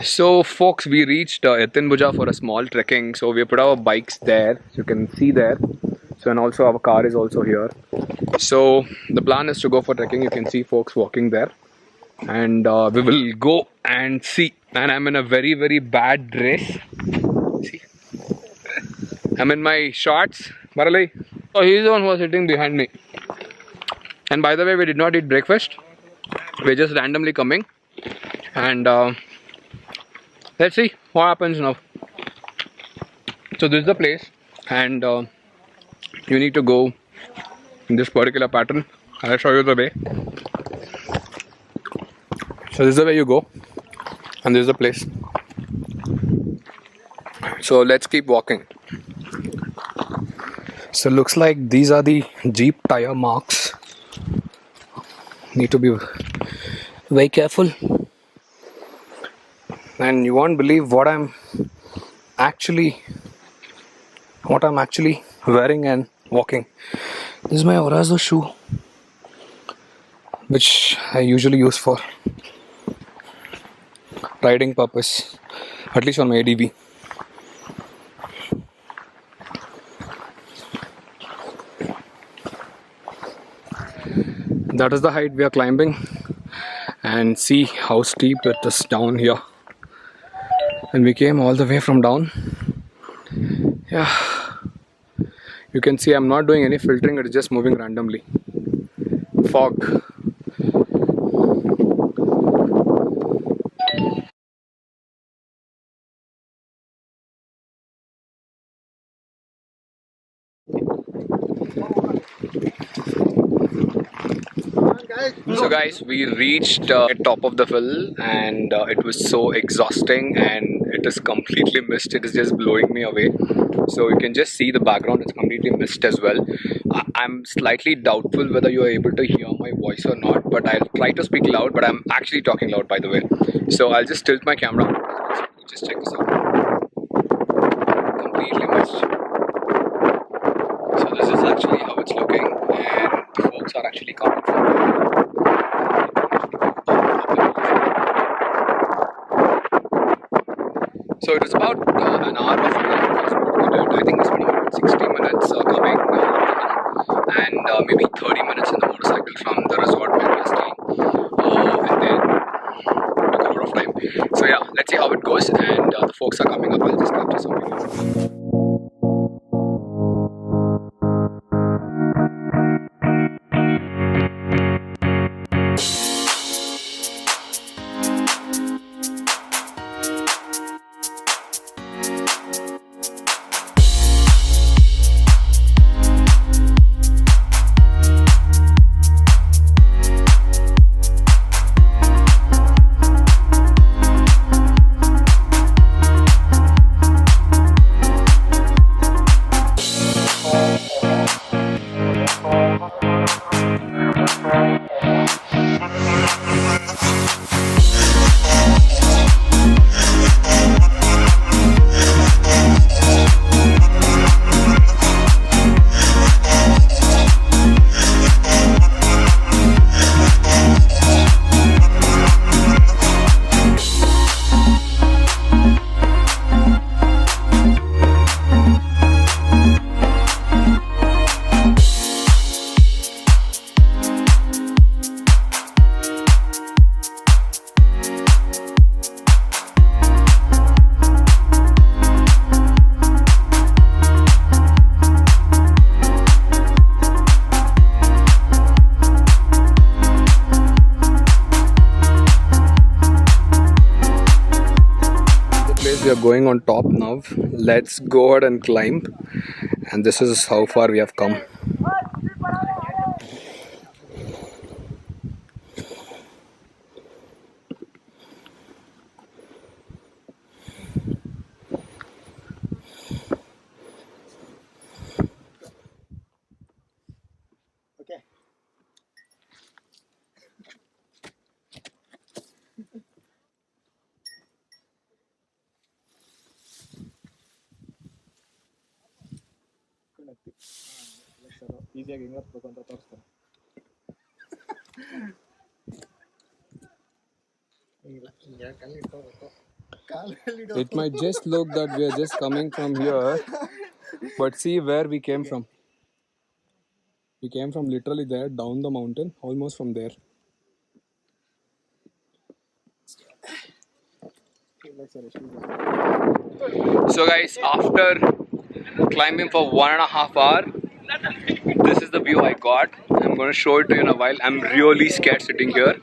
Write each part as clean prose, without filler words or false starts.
So folks, we reached Etinbhuja for a small trekking. So we put our bikes there, you can see there. So, and also our car is also here. So the plan is to go for trekking. You can see folks walking there, and we will go and see. And I'm in a very bad dress. See, I'm in my shorts. Maralai. So he's the one who was sitting behind me. And by the way, we did not eat breakfast. We're just randomly coming, and let's see what happens now. So this is the place, and you need to go in this particular pattern. I'll show you the way. So this is the way you go, and this is the place. So let's keep walking. So looks like these are the Jeep tire marks. Need to be very careful. And you won't believe what I'm actually wearing and walking. This is my Orazo shoe, which I usually use for riding purpose, at least on my ADV. That is the height we are climbing, and see how steep it is down here. And we came all the way from down. Yeah, you can see I'm not doing any filtering, it's just moving randomly. Fog. So guys, we reached the top of the hill, and it was so exhausting, and it is completely mist. It is just blowing me away. So you can just see the background, it's completely mist as well. I'm slightly doubtful whether you are able to hear my voice or not, but I'll try to speak loud, but I'm actually talking loud, by the way. So I'll just tilt my camera. Just check this out. Completely mist. So this is actually how it's looking, and the folks are actually coming from there. So it is about an hour of I think it's about 60 minutes coming and maybe 30 minutes in the motorcycle from the resort where we are staying, and then took a lot of time. So yeah, let's see how it goes, and the folks are coming up. I'll just capture some videos. we are going on top now. Let's go ahead and climb. And this is how far we have come. It might just look that we are just coming from here, but see where we came from. We came from literally there, down the mountain, almost from there. So guys, after climbing for 1.5 hours, this is the view I got. I'm going to show it to you in a while. I'm really scared sitting here.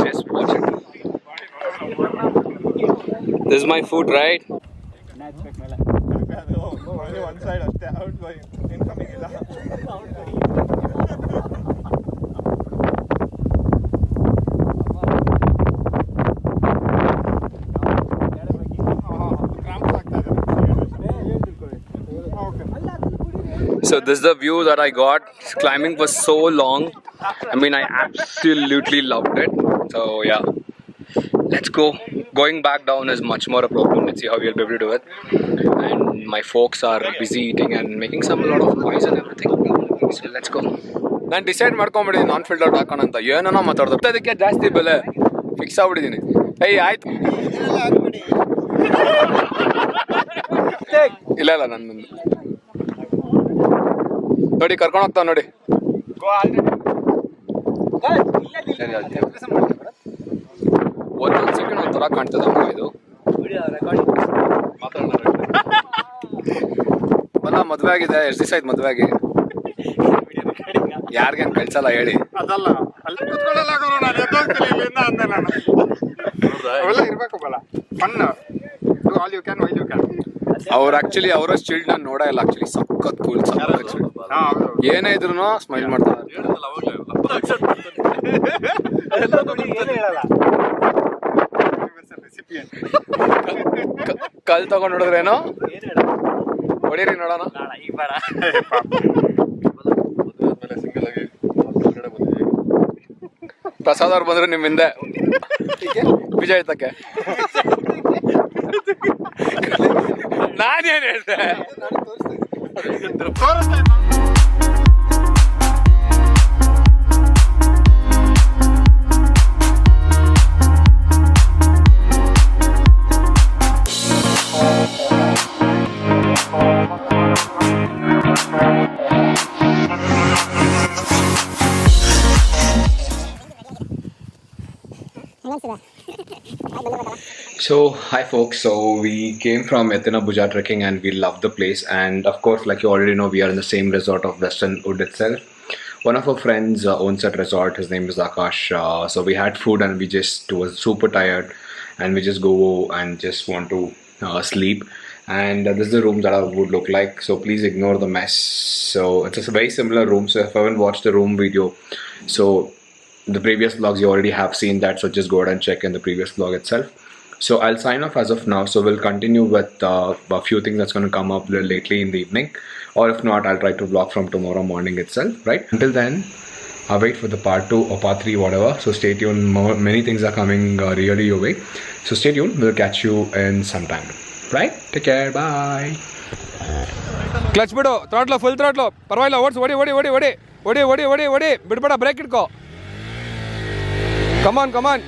Just watch it. This is my food, right? Only one side, outgoing. Incoming. So this is the view that I got. Climbing was so long. I mean, I absolutely loved it. So yeah, let's go. Going back down is much more a problem. Let's see how we'll be able to do it. And my folks are busy eating and making some lot of noise and everything. So let's go. ನಾನು decide ಮಾಡ್ಕೊಂಬಿಟ್ಟಿದ್ದೀನಿ ನಾನ್ filter ಹಾಕೋಣ ಅಂತ ಏನೋ ಮಾತಾಡ್ದೆ ಅದಕ್ಕೆ ಜಾಸ್ತಿ ಬೆಲೆ fix ಆಗ್ಬಿಟ್ಟಿದ್ದೀನಿ. ಏಯ್ ಆಯ್ತು ಇಲ್ಲ ಇಲ್ಲ ನನ್ನ ನೋಡಿ ಕರ್ಕೊಂಡು ಹೋಗ್ತಾವ ನೋಡಿ. ಒಂದೊಂದು ಸೆಕೆಂಡ್ ಒಂಥರ ಕಾಣ್ತದೆ ಇದು. ಅಲ್ಲ ಮದುವೆ ಆಗಿದೆ, ಎಷ್ಟು ದಿವಸ ಆಯ್ತು ಮದುವೆ ಆಗಿ? ಯಾರಿಗೇನು ಕಳ್ಸಲ್ಲ ಹೇಳಿ. ಅದಲ್ಲ ಅಲ್ಲಿ ಕೂತ್ಕೊಳ್ಳಲ್ಲ ಗುರು, ನಾನು ಎದ್ದೋಗ್ತೀನಿ ಇಲ್ಲಿಂದ ಅಂದೆ ನಾನು. ಅವೆಲ್ಲ ಇರಬೇಕು ಬಲ fun. All you can while you can. ಅವ್ರು ಆಕ್ಚುಲಿ ಅವರ ಸ್ಟಿಲ್ಡ್ ನಾನು ನೋಡೇ ಇಲ್ಲ ಆಕ್ಚುಲಿ. ಸಖತ್ ಕೂಲ್, ಸಖತ್ ಚಿಲ್ಡ್. ಏನೇ ಇದ್ರು ಸ್ಮೈಲ್ ಮಾಡ್ತಾರೆ. ಕಲ್ ತಗೊಂಡ್ ನೋಡಿದ್ರೇನೋ ಹೊಡೀರಿ ನೋಡೋಣ. ಪ್ರಸಾದ್ ಅವ್ರು ಬಂದ್ರು ನಿಮ್ಮ ಹಿಂದೆ ಬೀಜ ಇರ್ತಕ್ಕೆ. ನಾನೇನು ಹೇಳ್ದೆ? So hi folks, so we came from Bhuja trekking and we love the place, and of course like you already know we are in the same resort of Western Wood itself. One of our friends owns that resort. His name is Akash. So we had food and we just was super tired and we just go and just want to sleep, and this is the room that would look like, so please ignore the mess. So it's a very similar room, so if you haven't watched the room video, so the previous vlogs you already have seen that, so just go ahead and check in the previous vlog itself. So I'll sign off as of now. So we'll continue with a few things that's going to come up lately in the evening, or if not I'll try to vlog from tomorrow morning itself, right? Until then I'll wait for the part 2 or part 3, whatever. So stay tuned, many things are coming really your way, so stay tuned. We'll catch you in some time, right? Take care, bye. Clutch bido, throttle full throttle, parvailla odds, ಓಡಿ ಓಡಿ ಓಡಿ ಓಡಿ ಓಡಿ ಓಡಿ ಓಡಿ ಓಡಿ ಬಿಡಬೇಡ, break ಇಟ್ಕೋ. Come on, come on.